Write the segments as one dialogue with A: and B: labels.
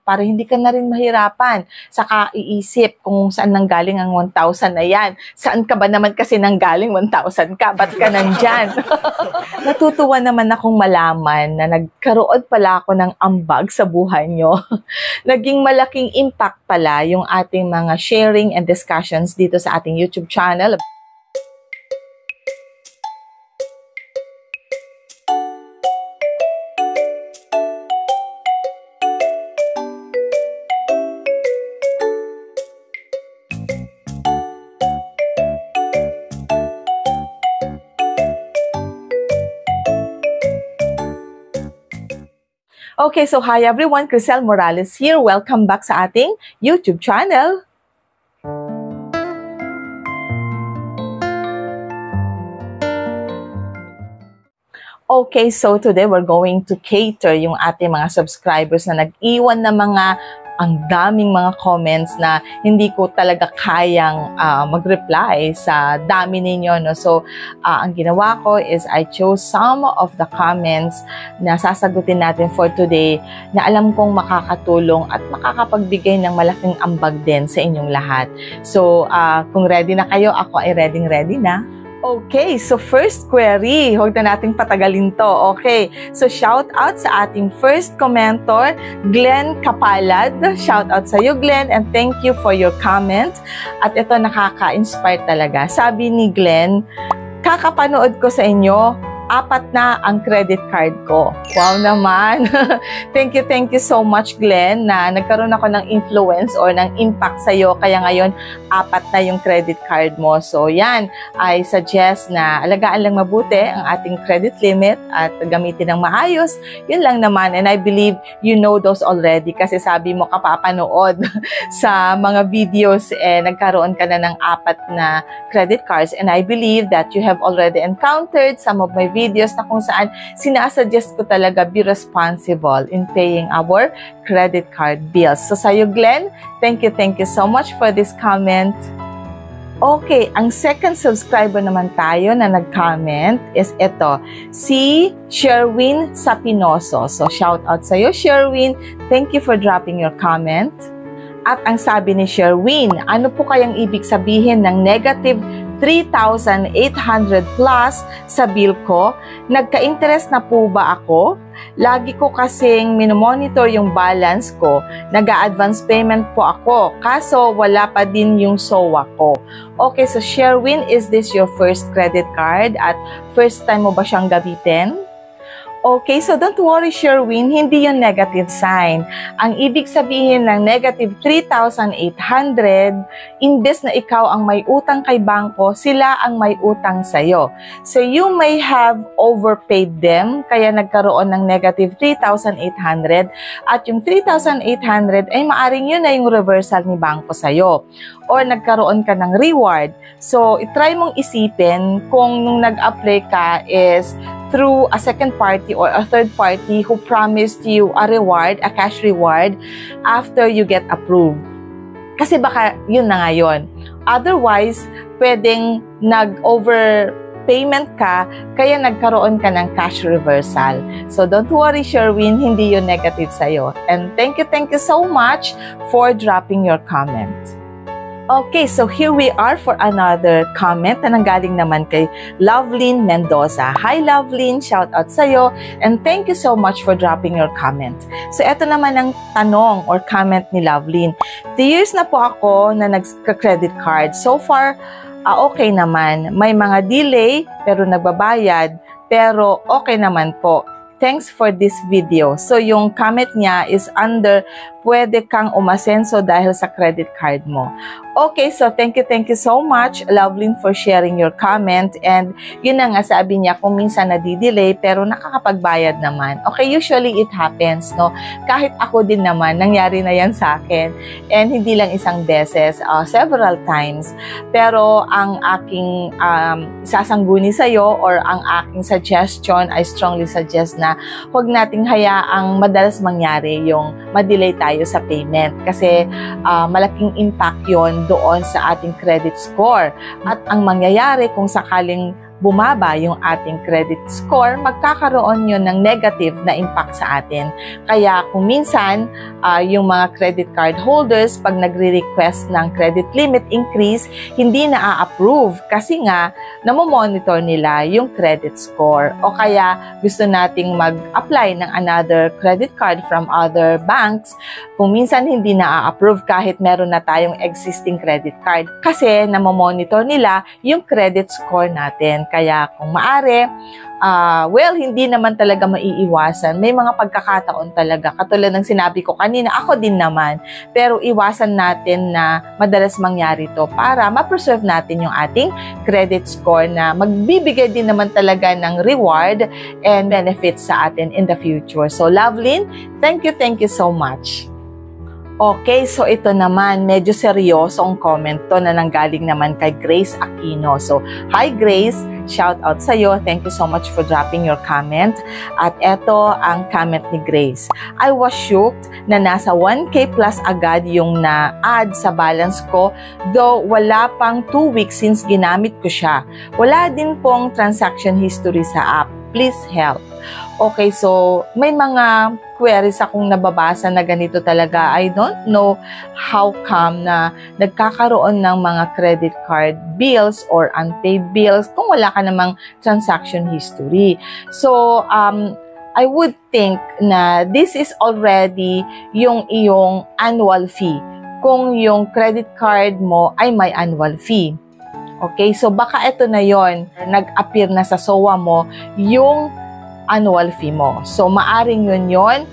A: para hindi ka na rin mahirapan. Saka iisip kung saan nanggaling ang 1,000 na yan. Saan ka ba naman kasi nanggaling 1,000 ka? Ba't ka nandyan? Natutuwa naman akong malaman na nagkaroon pala ako ng ambag sa buhay nyo. Naging malaking impact pala yung ating mga sharing and discussions dito sa ating YouTube channel. Okay, so hi everyone, Crisel Morales here. Welcome back sa ating YouTube channel. Okay, so today we're going to cater yung ating mga subscribers na nag-iwan na ang daming mga comments na hindi ko talaga kayang mag-reply sa dami ninyo. No? So, ang ginawa ko is I chose some of the comments na sasagutin natin for today na alam kong makakatulong at makakapagbigay ng malaking ambag din sa inyong lahat. So, kung ready na kayo, ako ay ready na. Okay, so first query, huwag na nating patagalin to. Okay, so shout out sa ating first commenter, Glenn Kapalad. Shout out sa iyo, Glenn, and thank you for your comment. At ito nakaka-inspire talaga. Sabi ni Glenn, kakapanood ko sa inyo, 4 na ang credit card ko. Wow naman! Thank you so much, Glenn, na nagkaroon ako ng influence or ng impact sa'yo. Kaya ngayon, 4 na yung credit card mo. So yan, I suggest na alagaan lang mabuti ang ating credit limit at gamitin ng maayos. Yun lang naman. And I believe you know those already kasi sabi mo kapapanood sa mga videos, nagkaroon ka na ng 4 na credit cards. And I believe that you have already encountered some of my videos na kung saan sinasuggest ko talaga be responsible in paying our credit card bills. So sa'yo, Glenn, thank you so much for this comment. Okay, ang second subscriber naman tayo na nag-comment is ito, si Sherwin Sapinoso. So shout out sa'yo, Sherwin. Thank you for dropping your comment. At ang sabi ni Sherwin, ano po kayang ibig sabihin ng negative 3,800 plus sa bill ko? Nagka-interest na po ba ako? Lagi ko kasing minomonitor yung balance ko. Nag-a-advance payment po ako. Kaso wala pa din yung SOA ko. Okay, so Sherwin, is this your first credit card? At first time mo ba siyang gamitin? Okay, so don't worry, Sherwin, hindi yung negative sign. Ang ibig sabihin ng negative 3,800, imbes na ikaw ang may utang kay bangko, sila ang may utang sa'yo. So you may have overpaid them, kaya nagkaroon ng negative 3,800, at yung 3,800 ay maaring yun na yung reversal ni bangko sa'yo. Or nagkaroon ka ng reward. So, itry mong isipin kung nung nag-apply ka is through a second party or a third party who promised you a reward, a cash reward, after you get approved. Kasi baka yun na ngayon. Otherwise, pwedeng nag-overpayment ka, kaya nagkaroon ka ng cash reversal. So don't worry, Sherwin, hindi yun negative sa'yo. And thank you so much for dropping your comment. Okay, so here we are for another comment na nanggaling naman kay Lovelyn Mendoza. Hi, Lovelyn! Shout out sa'yo. And thank you so much for dropping your comment. So, eto naman ang tanong or comment ni Lovelyn. 3 years na po ako na nagka-credit card. So far, okay naman. May mga delay, pero nagbabayad. Pero okay naman po. Thanks for this video. So, yung comment niya is under, pwede kang umasenso dahil sa credit card mo. Okay, so thank you so much, Lovelyn, for sharing your comment. And yun na nga, sabi niya, kung minsan nadidelay, pero nakakapagbayad naman. Okay, usually it happens, no? Kahit ako din naman, nangyari na yan sa akin. And hindi lang isang beses, several times. Pero ang aking sasangguni sa'yo or ang aking suggestion, I strongly suggest na huwag nating hayaang madalas mangyari yung madelay tayo sa payment. Kasi malaking impact yon doon sa ating credit score. At ang mangyayari kung sakaling bumaba yung ating credit score, magkakaroon yun ng negative na impact sa atin. Kaya kung minsan, yung mga credit card holders, pag nagre-request ng credit limit increase, hindi na-approve kasi nga, namomonitor nila yung credit score. O kaya gusto nating mag-apply ng another credit card from other banks, kung minsan hindi na-approve kahit meron na tayong existing credit card. Kasi namomonitor nila yung credit score natin. Kaya kung maaari, hindi naman talaga maiiwasan. May mga pagkakataon talaga. Katulad ng sinabi ko kanina, ako din naman. Pero iwasan natin na madalas mangyari to para ma-preserve natin yung ating credit score na magbibigay din naman talaga ng reward and benefits sa atin in the future. So, Lovelyn, thank you so much. Okay, so ito naman, medyo seryoso ang comment to na nanggaling naman kay Grace Aquino. So, hi Grace, shout out sa'yo. Thank you so much for dropping your comment. At ito ang comment ni Grace. I was shocked na nasa 1K plus agad yung na-add sa balance ko, though wala pang 2 weeks since ginamit ko siya. Wala din pong transaction history sa app. Please help. Okay, so may mga queries akong nababasa na ganito talaga. I don't know how come na nagkakaroon ng mga credit card bills or unpaid bills kung wala ka namang transaction history. So, I would think na this is already yung iyong annual fee. Kung yung credit card mo ay may annual fee. Okay, so baka ito na yon, nag-appear na sa SOA mo yung annual fee mo. So, maaring yun.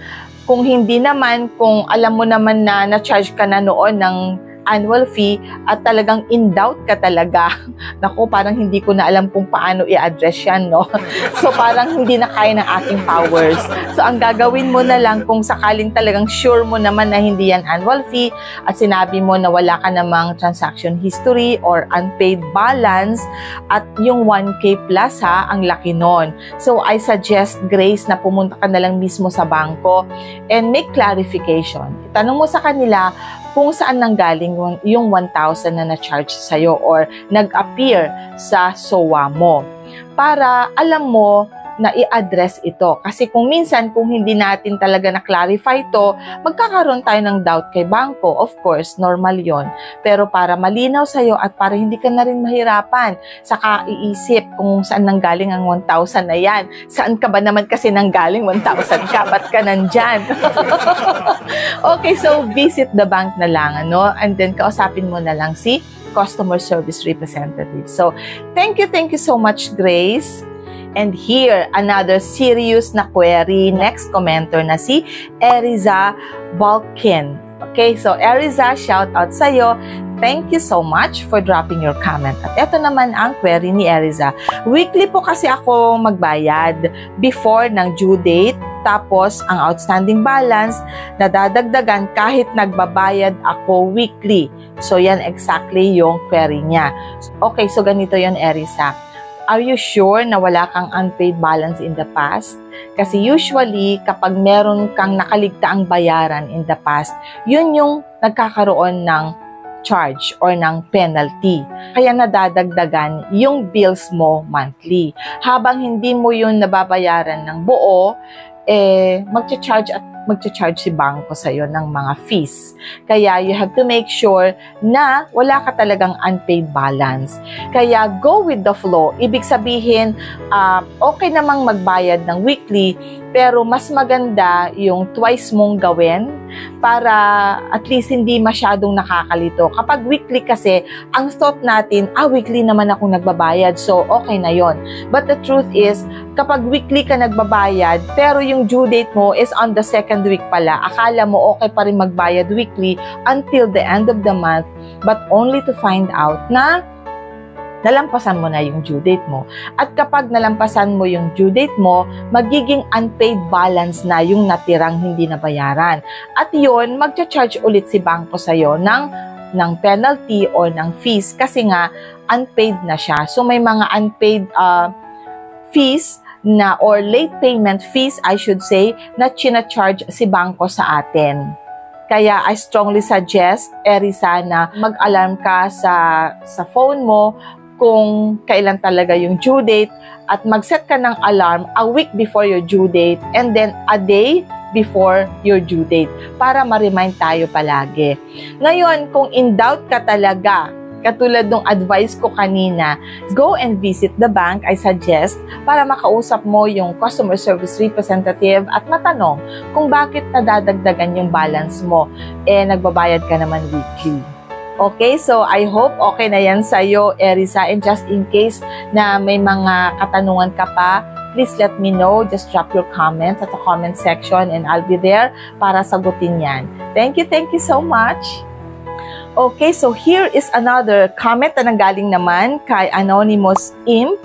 A: Kung hindi naman, kung alam mo naman na na-charge ka na noon ng annual fee at talagang in doubt ka talaga, naku, parang hindi ko na alam kung paano i-address yan, no? So, parang hindi na kaya ng aking powers. So, ang gagawin mo na lang kung sakaling talagang sure mo naman na hindi yan annual fee at sinabi mo na wala ka namang transaction history or unpaid balance at yung 1K plus ha, ang laki nun. So, I suggest, Grace, na pumunta ka na lang mismo sa bangko and make clarification. Itanong mo sa kanila kung saan nanggaling yung 1,000 na na-charge sa'yo or nag-appear sa SOA mo. Para alam mo na i-address ito. Kasi kung minsan, kung hindi natin talaga na-clarify ito, magkakaroon tayo ng doubt kay bangko. Of course, normal yon. Pero para malinaw sa'yo at para hindi ka na rin mahirapan, saka iisip kung saan nanggaling ang 1,000 na yan. Saan ka ba naman kasi nanggaling 1,000 ka? Ba't ka nandyan? Okay, so visit the bank na lang, ano? And then kausapin mo na lang si customer service representative. So, thank you so much, Grace. And here, another serious na query. Next commenter na si Eriza Balkin. Okay, so Eriza, shout out sa'yo. Thank you so much for dropping your comment. At ito naman ang query ni Eriza. Weekly po kasi ako magbayad before ng due date. Tapos, ang outstanding balance, nadadagdagan kahit nagbabayad ako weekly. So, yan exactly yung query niya. Okay, so ganito yon, Eriza. Are you sure na wala kang unpaid balance in the past? Kasi usually, kapag meron kang nakaligtaang bayaran in the past, yun yung nagkakaroon ng charge or ng penalty. Kaya nadadagdagan yung bills mo monthly. Habang hindi mo yun nababayaran ng buo, magcha-charge si bangko sa'yo ng mga fees. Kaya you have to make sure na wala ka talagang unpaid balance. Kaya go with the flow. Ibig sabihin, okay namang magbayad ng weekly, pero mas maganda yung twice mong gawin para at least hindi masyadong nakakalito. Kapag weekly kasi, ang thought natin, weekly naman akong nagbabayad, so okay na yon. But the truth is, kapag weekly ka nagbabayad, pero yung due date mo is on the second week pala, akala mo okay pa rin magbayad weekly until the end of the month, but only to find out na nalampasan mo na yung due date mo. At kapag nalampasan mo yung due date mo, magiging unpaid balance na yung natirang hindi nabayaran. At yun, magcha-charge ulit si bangko sa'yo ng penalty or ng fees kasi nga unpaid na siya. So may mga unpaid fees na or late payment fees, I should say, na china-charge si bangko sa atin. Kaya I strongly suggest, Eriza, na mag-alarm ka sa phone mo kung kailan talaga yung due date at mag-set ka ng alarm a week before your due date and then a day before your due date para ma-remind tayo palagi. Ngayon, kung in doubt ka talaga, katulad ng advice ko kanina, go and visit the bank, I suggest, para makausap mo yung customer service representative at matanong kung bakit nadadagdagan yung balance mo. Nagbabayad ka naman weekly. Okay, so I hope okay na yan sa'yo, Erisa. And just in case na may mga katanungan ka pa, please let me know. Just drop your comments at the comment section and I'll be there para sagutin yan. Thank you so much. Okay, so here is another comment na nanggaling naman kay Anonymous Imp.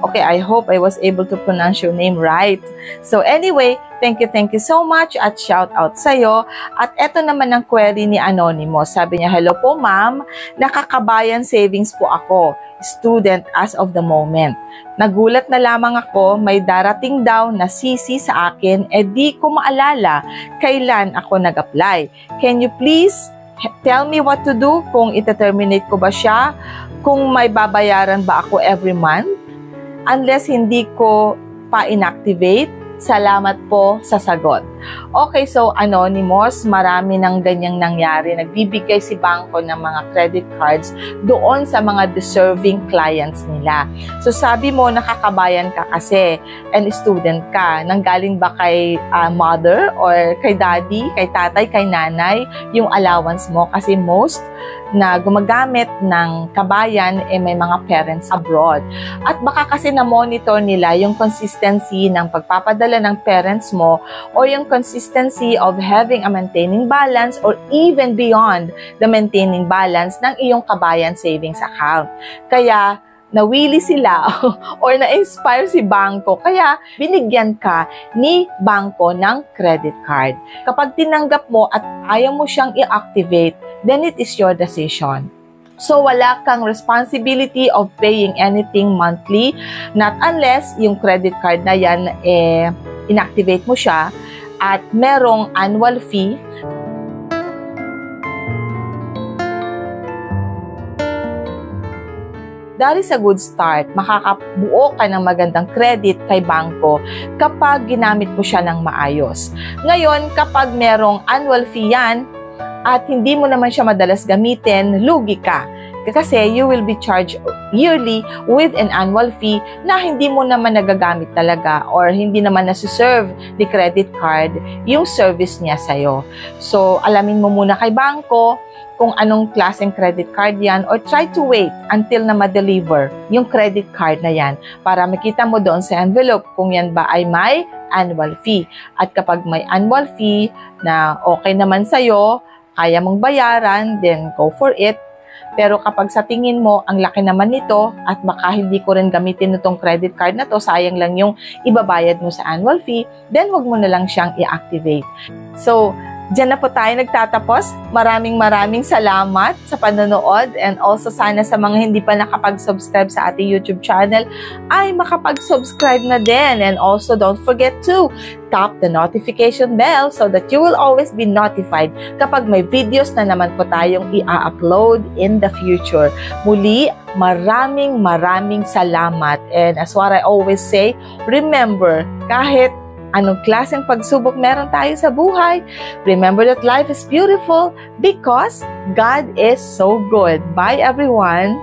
A: Okay, I hope I was able to pronounce your name right. So anyway, thank you so much at shout out sa'yo. At eto naman ang query ni Anonymous. Sabi niya, hello po ma'am, nakakabayan savings po ako, student as of the moment. Nagulat na lamang ako, may darating daw na CC sa akin, di ko maalala kailan ako nag-apply. Can you please tell me what to do, kung ita-terminate ko ba siya, kung may babayaran ba ako every month, unless hindi ko pa inactivate? Salamat po sa sagot. Okay, so Anonymous, marami ng ganyang nangyari. Nagbibigay si bangko ng mga credit cards doon sa mga deserving clients nila. So sabi mo, nakakabayan ka kasi and student ka. Nanggaling ba kay mother or kay daddy, kay tatay, kay nanay yung allowance mo? Kasi most na gumagamit ng kabayan may mga parents abroad. At baka kasi na-monitor nila yung consistency ng pagpapadala ng parents mo o yung consistency of having a maintaining balance or even beyond the maintaining balance ng iyong kabayan savings account. Kaya nawili sila or na-inspire si bangko, kaya binigyan ka ni bangko ng credit card. Kapag tinanggap mo at ayaw mo siyang i-activate, then it is your decision. So, wala kang responsibility of paying anything monthly, not unless yung credit card na yan, inactivate mo siya at merong annual fee. That is a good start. Makakabuo ka ng magandang credit kay bangko kapag ginamit mo siya ng maayos. Ngayon, kapag merong annual fee yan, at hindi mo naman siya madalas gamitin, lugi ka. Kasi you will be charged yearly with an annual fee na hindi mo naman nagagamit talaga or hindi naman nasuserve the credit card yung service niya sa'yo. So, alamin mo muna kay bangko kung anong klaseng credit card yan or try to wait until na ma-deliver yung credit card na yan para makita mo doon sa envelope kung yan ba ay may annual fee. At kapag may annual fee na okay naman sa'yo, kaya mong bayaran, then go for it. Pero kapag sa tingin mo, ang laki naman nito at baka hindi ko rin gamitin itong credit card na to, sayang lang yung ibabayad mo sa annual fee, then wag mo na lang siyang i-activate. So, diyan na po tayo nagtatapos. Maraming salamat sa panonood and also sana sa mga hindi pa nakapag-subscribe sa ating YouTube channel ay makapag-subscribe na din. And also don't forget to tap the notification bell so that you will always be notified kapag may videos na naman po tayong i-upload in the future. Muli, maraming salamat. And as what I always say, remember, kahit anong klaseng pagsubok meron tayo sa buhay, remember that life is beautiful because God is so good. Bye everyone!